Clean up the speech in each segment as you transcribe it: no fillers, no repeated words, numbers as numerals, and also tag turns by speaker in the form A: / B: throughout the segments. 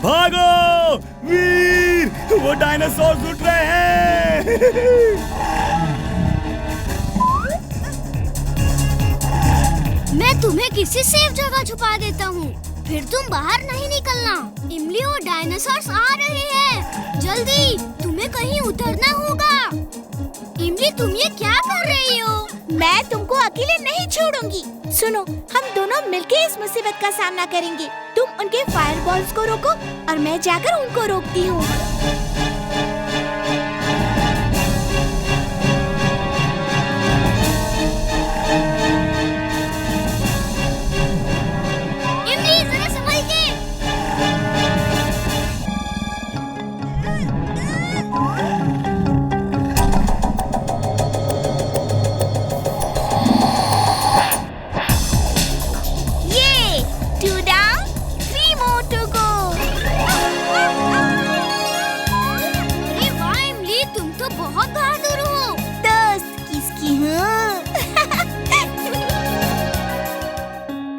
A: भागो वीर, वो डायनासोर उठ रहे हैं।
B: मैं तुम्हें किसी सेफ जगह छुपा देता हूँ, फिर तुम बाहर नहीं निकलना। इमली और डायनासोर्स आ रहे हैं, जल्दी, तुम्हें कहीं उतरना होगा। इमली, तुम ये क्या कर रही हो?
C: मैं तुमको अकेले नहीं छोड़ूंगी। सुनो, हम दोनों मिलके इस मुसीबत का सामना करेंगे। तुम उनके फायरबॉल्स को रोको और मैं जाकर उनको रोकती हूँ।
B: इमली, जरा संभल के।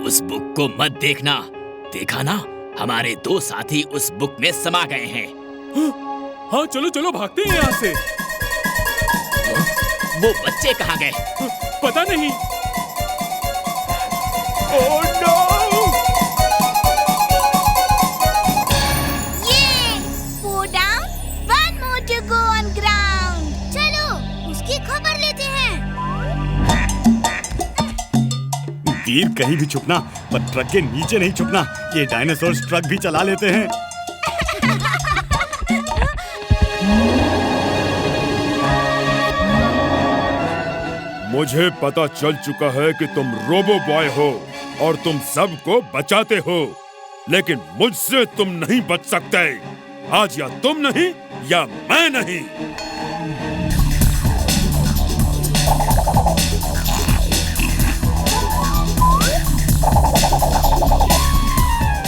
D: उस बुक को मत देखना, देखा ना, हमारे दो साथी उस बुक में समा गए हैं।
A: हाँ चलो चलो भागते हैं यहाँ से।
D: वो बच्चे कहाँ गए?
A: पता नहीं। Oh no! वीर, कहीं भी छुपना, पर ट्रक के नीचे नहीं छुपना। ये डायनासोर ट्रक भी चला लेते हैं।
E: मुझे पता चल चुका है कि तुम रोबो बॉय हो और तुम सबको बचाते हो, लेकिन मुझसे तुम नहीं बच सकते। आज या तुम नहीं या मैं नहीं।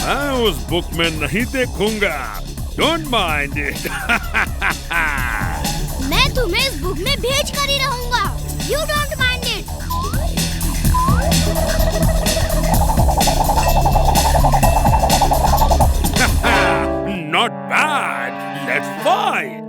E: मैं उस बुक में नहीं देखूंगा। Don't mind it.
B: मैं तुम्हें इस बुक में भेज कर ही रहूंगा। You don't mind it.
E: Not bad. Let's fight.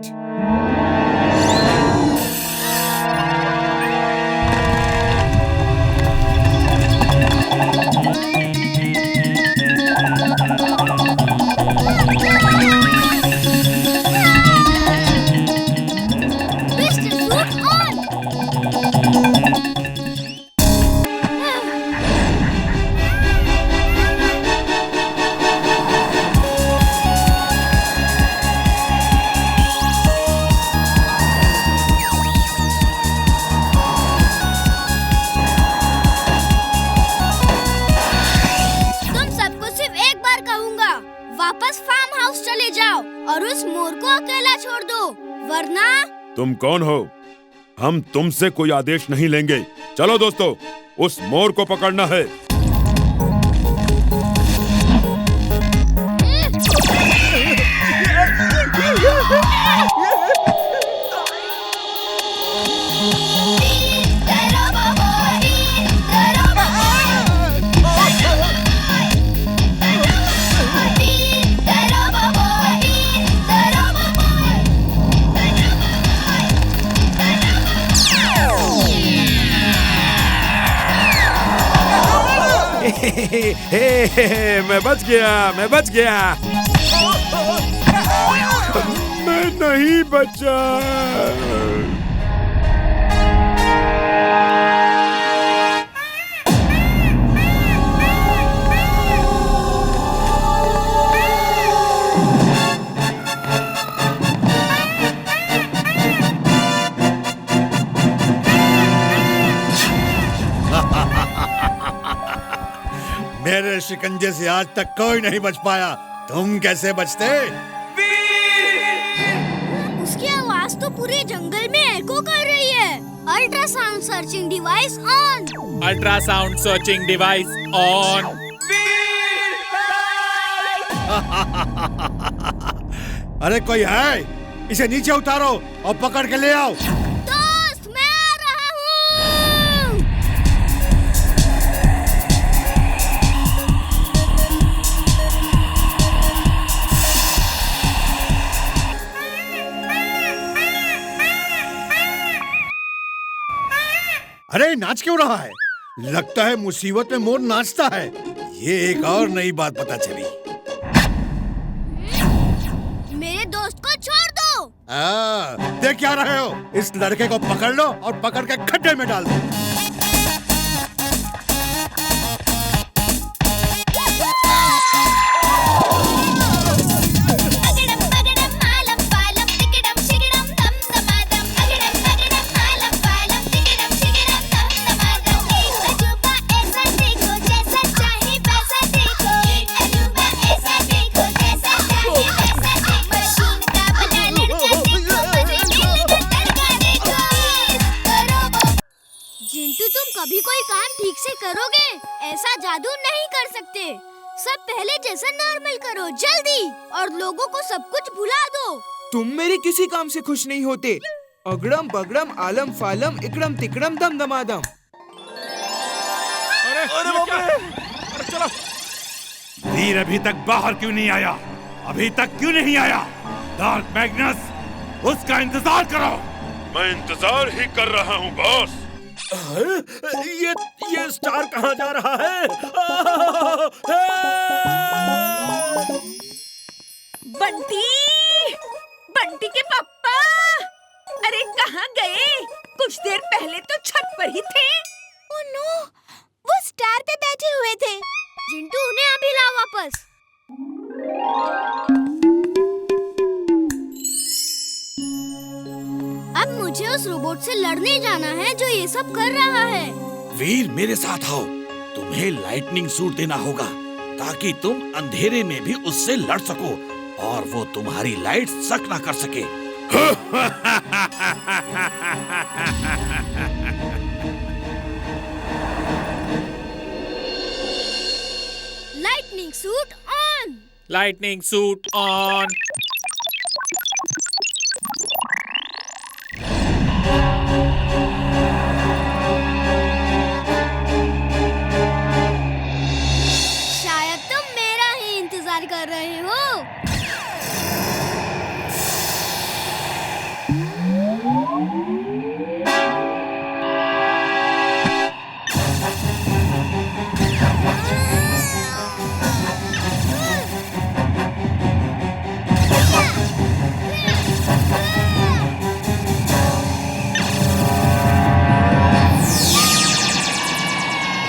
B: और उस मोर को अकेला छोड़ दो, वरना।
E: तुम कौन हो? हम तुमसे कोई आदेश नहीं लेंगे। चलो दोस्तों, उस मोर को पकड़ना है। मैं बच गया, मैं बच गया। मैं नहीं बचा।
F: मेरे शिकंजे से आज तक कोई नहीं बच पाया। तुम कैसे बचते?
B: उसकी आवाज तो पूरे जंगल में एको कर रही है। Ultrasound searching device on.
G: Ultrasound searching device on.
F: अरे कोई है? इसे नीचे उतारो और पकड़ के ले आओ।
B: दोस्त, मैं आ रहा हूँ।
F: अरे नाच क्यों रहा है? लगता है मुसीबत में मोर नाचता है। ये एक और नई बात पता चली।
B: मेरे दोस्त को छोड़ दो।
F: देख क्या रहे हो? इस लड़के को पकड़ लो और पकड़ के खड्डे में डाल दो।
B: जिंटू, तुम कभी कोई काम ठीक से करोगे? ऐसा जादू नहीं कर सकते। सब पहले जैसा नॉर्मल करो जल्दी, और लोगों को सब कुछ भुला दो।
H: तुम मेरे किसी काम से खुश नहीं होते। अगड़म बगड़म आलम फालम इकड़म तिकड़म दम दमादम।
E: अरे बाप रे! अरे चलो।
I: वीर अभी तक बाहर क्यों नहीं आया? अभी तक क्यों नहीं आया? डार्क मैग्नस, उसका इंतजार करो।
E: मैं इंतजार ही कर रहा हूँ बॉस।
F: ये स्टार कहाँ जा रहा है?
C: बंटी, बंटी के पापा, अरे कहाँ गए? कुछ देर पहले तो छत पर ही थे। ओह नो, वो स्टार पे बैठे हुए थे।
B: जिंटू, उन्हें अभी ला वापस। अब मुझे उस रोबोट से लड़ने जाना है जो ये सब कर रहा है।
I: वीर, मेरे साथ आओ। तुम्हें लाइटनिंग सूट देना होगा ताकि तुम अंधेरे में भी उससे लड़ सको और वो तुम्हारी लाइट सक ना कर सके।
B: Lightning suit on.
G: Lightning suit on.
B: शायद तुम मेरा ही इंतजार कर रहे हो।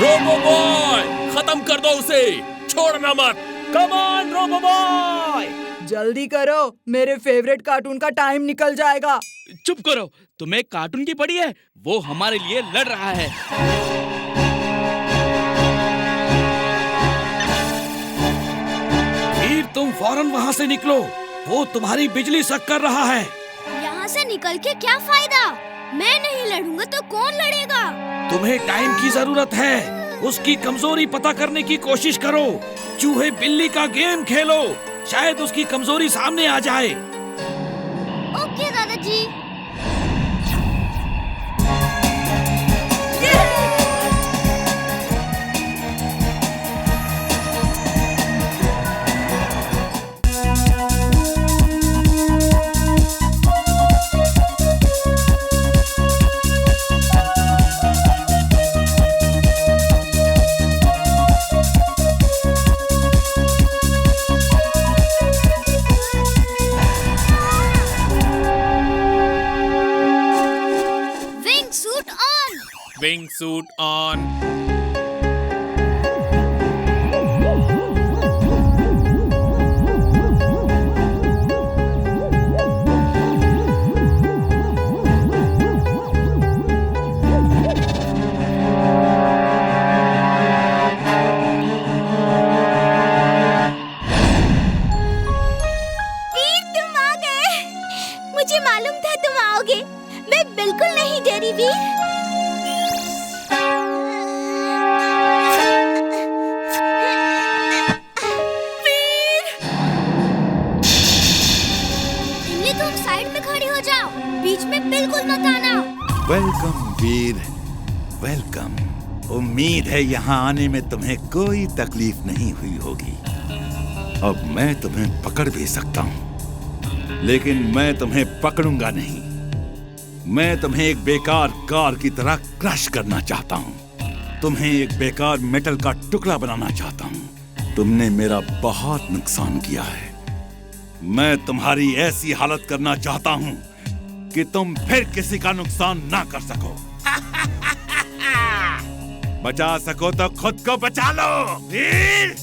D: रोबो बॉय, खत्म कर दो उसे, छोड़ना मत।
H: कम ऑन रोबो बॉय, जल्दी करो, मेरे फेवरेट कार्टून का टाइम निकल जाएगा।
J: चुप करो, तुम्हें कार्टून की पड़ी है? वो हमारे लिए लड़ रहा है।
I: वीर, तुम फौरन वहाँ से निकलो। वो तुम्हारी बिजली सक कर रहा है।
B: यहाँ से निकल के क्या फायदा? मैं नहीं लड़ूंगा तो कौन लड़ेगा?
I: तुम्हें टाइम की जरूरत है। उसकी कमजोरी पता करने की कोशिश करो। चूहे बिल्ली का गेम खेलो, शायद उसकी कमजोरी सामने आ जाए।
B: ओके दादाजी।
G: Wingsuit on.
C: मुझे मालूम था तुम आओगे। मैं बिल्कुल नहीं डरी वीर।
B: इमली, तुम साइड में खड़ी हो जाओ, बीच में बिल्कुल मत आना।
K: वेलकम वीर, वेलकम। उम्मीद है यहाँ आने में तुम्हें कोई तकलीफ नहीं हुई होगी। अब मैं तुम्हें पकड़ भी सकता हूँ, लेकिन मैं तुम्हें पकड़ूंगा नहीं। मैं तुम्हें एक बेकार कार की तरह क्रश करना चाहता हूँ। तुम्हें एक बेकार मेटल का टुकड़ा बनाना चाहता हूँ। तुमने मेरा बहुत नुकसान किया है। मैं तुम्हारी ऐसी हालत करना चाहता हूँ कि तुम फिर किसी का नुकसान ना कर सको। बचा सको तो खुद को बचा लो वीर।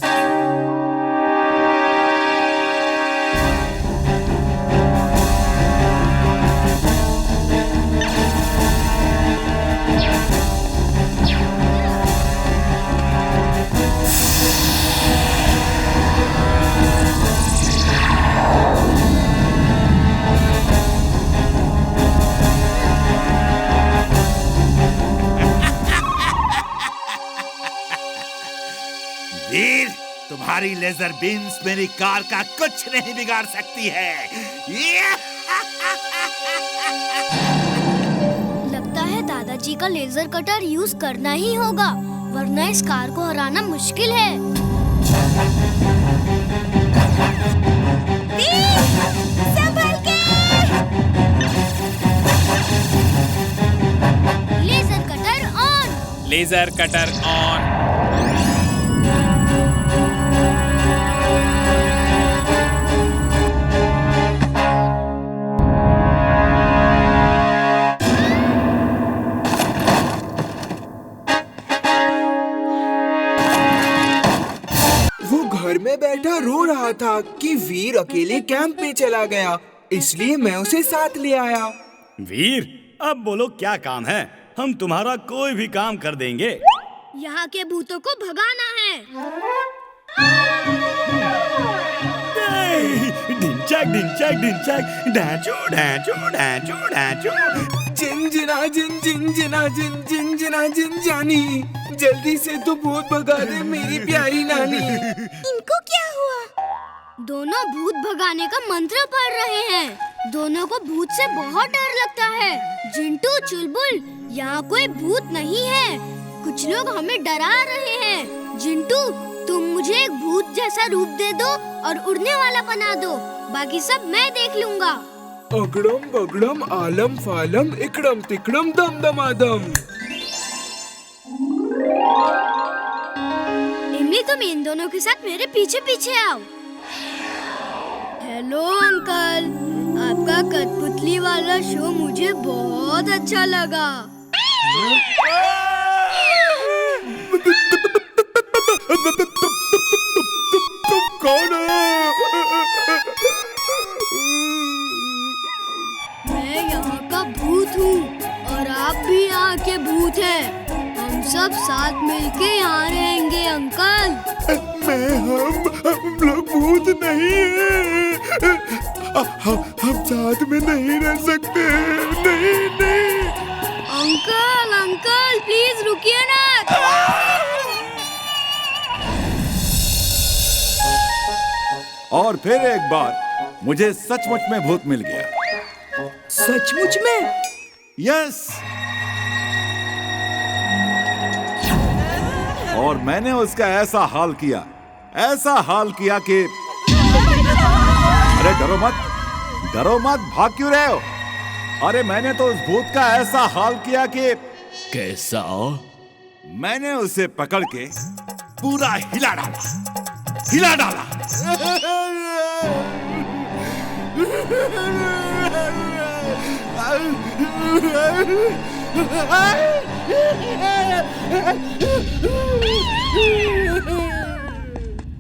K: वीर, तुम्हारी लेजर बीम्स मेरी कार का कुछ नहीं बिगाड़ सकती है।
B: लगता है दादाजी का लेजर कटर यूज करना ही होगा, वरना इस कार को हराना मुश्किल है।
C: संभल के!
B: Laser cutter on.
G: Laser cutter on.
H: घर में बैठा रो रहा था कि वीर अकेले कैंप में चला गया, इसलिए मैं उसे साथ ले आया।
A: वीर, अब बोलो क्या काम है? हम तुम्हारा कोई भी काम कर देंगे।
B: यहाँ के भूतों को भगाना है।
A: ढिंचैक ढिंचैक ढिंचैक, ढांचो ढांचो ढांचो ढांचो।
H: जिंजना जिन जिंजना जिन जिंजना जिन जानी, जल्दी से तो भूत भगा दे मेरी प्यारी नानी।
B: इनको क्या हुआ? दोनों भूत भगाने का मंत्र पढ़ रहे हैं। दोनों को भूत से बहुत डर लगता है। जिंटू, चुलबुल, यहाँ कोई भूत नहीं है। कुछ लोग हमें डरा रहे हैं। जिंटू, तुम मुझे एक भूत जैसा रूप दे दो और उड़ने वाला बना दो। बाकी सब मैं देख लूँगा।
H: अगड़म बगड़म आलम फालम इकड़म तिकड़म दम दमादम।
B: इमली, तुम इन दोनों के साथ मेरे पीछे पीछे आओ। हेलो अंकल, आपका कठपुतली वाला शो मुझे बहुत अच्छा लगा।
E: तुम कौन हो?
B: मैं यहाँ का भूत हूँ और आप भी यहाँ के भूत हैं। हम सब साथ मिलके यहाँ रहेंगे अंकल।
E: हम लोग भूत नहीं हैं। हम साथ में नहीं रह सकते। नहीं।
B: अंकल अंकल प्लीज रुकिए ना।
K: और फिर एक बार मुझे सचमुच में भूत मिल गया।
H: सचमुच में?
K: यस। और मैंने उसका ऐसा हाल किया कि अरे डरो मत, भाग क्यों रहे हो? अरे मैंने तो उस भूत का ऐसा हाल किया कि
D: कैसा?
K: मैंने उसे पकड़ के पूरा हिला डाला।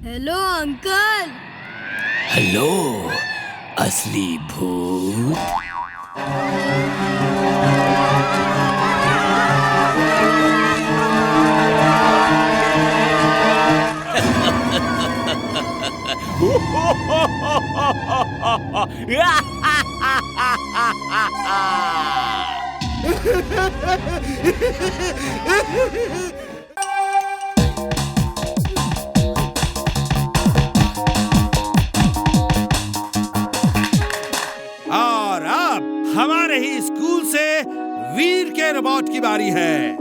B: Hello uncle.
D: हेलो असली भूत।
I: और अब हमारे ही स्कूल से वीर के रोबोट की बारी है।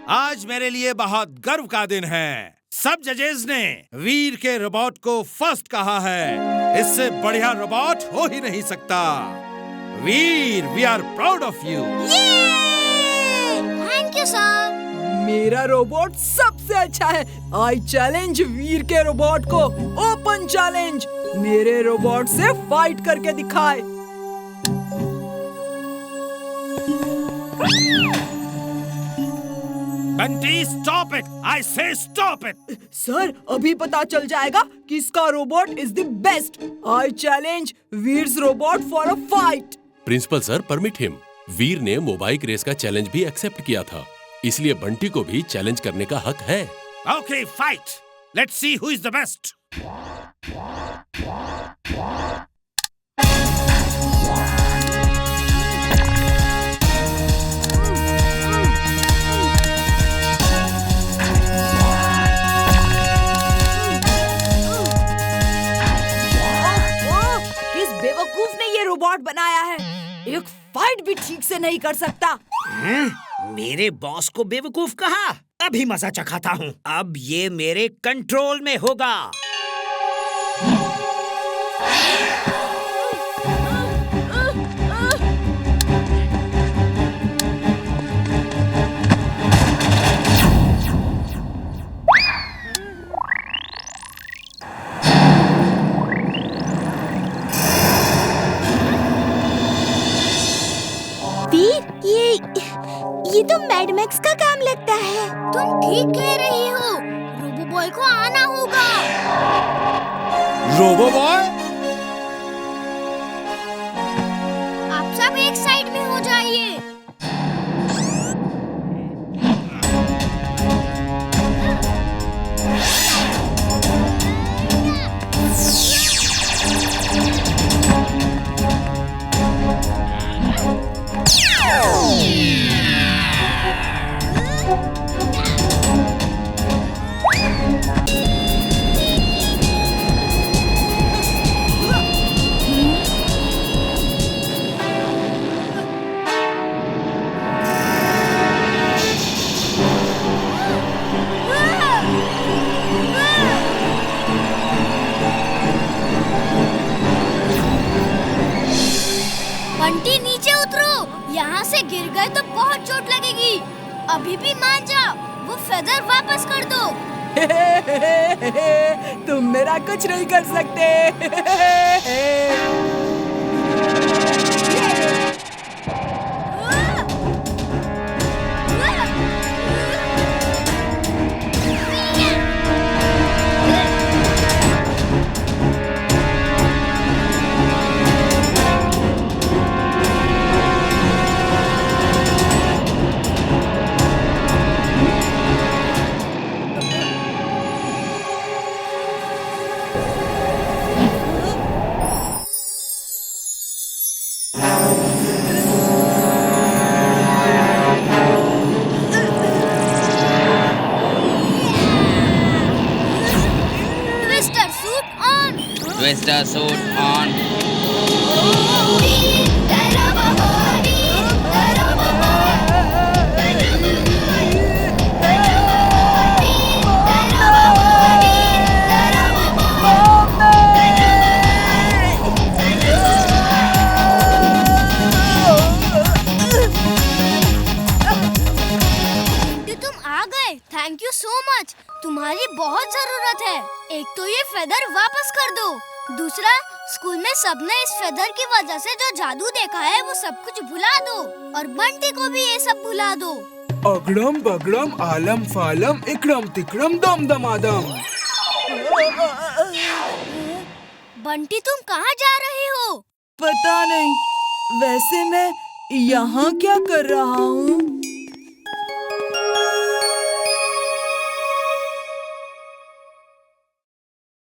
F: आज मेरे लिए बहुत गर्व का दिन है। सब जजेस ने वीर के रोबोट को फर्स्ट कहा है। इससे बढ़िया रोबोट हो ही नहीं सकता। Veer, we are proud of you.
B: Thank you sir.
L: मेरा रोबोट सबसे अच्छा है। आई चैलेंज वीर के रोबोट को। ओपन चैलेंज, मेरे रोबोट से फाइट करके दिखाए।
F: Bunty, stop it! आई से स्टॉप इट!
L: सर, अभी पता चल जाएगा किसका robot is the best. I challenge Veer's robot for a fight.
M: Principal sir, permit him. Veer ने मोबाइक रेस का चैलेंज भी एक्सेप्ट किया था, इसलिए बंटी को भी चैलेंज करने का हक है।
F: Okay, fight. Let's see who is the best.
L: बेवकूफ ने ये रोबोट बनाया है। एक फाइट भी ठीक से नहीं कर सकता।
N: मेरे बॉस को बेवकूफ कहा? अभी मजा चखाता हूँ। अब ये मेरे कंट्रोल में होगा।
B: ये तो मैड मैक्स का काम लगता है। तुम ठीक कह रही हो। रोबो बॉय को आना होगा।
F: रोबो बॉय,
B: आप सब एक साइड में हो जाइए। बंटी, नीचे उतरो। यहाँ से गिर गए तो बहुत चोट लगेगी। अभी भी मान जाओ, वो फेदर वापस कर दो।
L: तुम मेरा कुछ नहीं कर सकते।
J: Twister suit on.
B: Thank you so much. तुम्हारी बहुत जरूरत है। एक तो ये फेदर वापस कर दो, दूसरा स्कूल में सबने इस फेदर की वजह से जो जादू देखा है वो सब कुछ भुला दो, और बंटी को भी ये सब भुला दो।
H: अगड़म बगड़म आलम फालम इकड़म तिकड़म दम दमादम।
B: बंटी, तुम कहाँ जा रहे हो?
L: पता नहीं, वैसे मैं यहाँ क्या कर रहा हूँ?